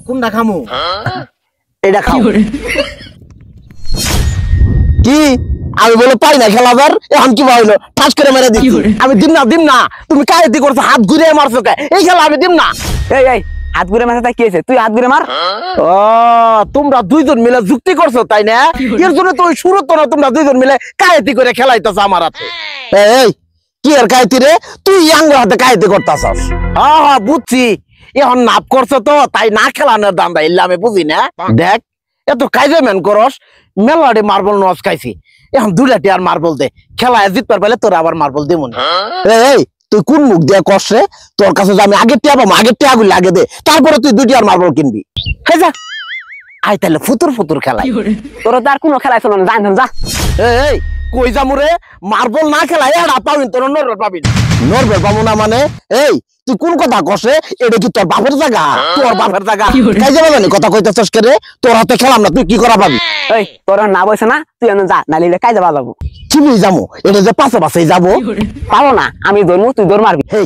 কোনটা খামু এটা খাও কি আমি বলে পাই না খেলাবার এখন কি হইলো ঠাস করে মেরে দিচ্ছি আমি দিম না তুমি কায়তি করছো হাত ঘুরে মারছো কে এই খেলা আমি দিম না এই হাত ঘুরে মারছে কি হয়েছে তুই হাত ঘুরে মার ও তোমরা দুইজন মিলে যুক্তি করছো তাই না এর জন্য তো ওই শুরু তো না তোমরা দুইজন মিলে কায়তি করে খেলাইতেছ আমার হাতে এই কি আর কায়তি রে তুই আঙ্গুর হাতে কায়তি করতেছস হ্যাঁ বুঝছি এখন নাপ করছো তো তাই না খেলানোর দান্দা ইল্লা আমি বুঝি না দেখ এত কাজে মেন করস মেলাডে মার্বল নস খাইছি এখন দুলাটি আর মার্বল দে খেলায় জিতবার পাইলে তোরা আবার মার্বল দেব না এই তুই কোন মুখ দিয়ে কষে তোর কাছে আমি আগের টিয়া পাবো আগের টিয়া গুলি আগে দে তারপরে তুই দুইটি আর মার্বল কিনবি হ্যাঁ যা আয় তাহলে ফুতুর খেলাই তোর তো আর কোনো খেলাই চলো না জান যা এই কই যামু রে মার্বল না খেলাই আর পাবিন তোর নরবেল পাবিন নরবেল পাবো না মানে এই তুই কোন কথা কষে এটা কি তোর বাপের জায়গা তোর বাপের জায়গা কাই যাবে জানি কথা কইতেছস কে রে তোর হাতে খেলাম না তুই কি করা পাবি এই তোর না বইছে না তুই এনে যা নালিলে কাই যাবা লাগবো কি বই যামু এটা যে পাশে পাশে যাবো পাবো না আমি ধরমু তুই ধর মারবি এই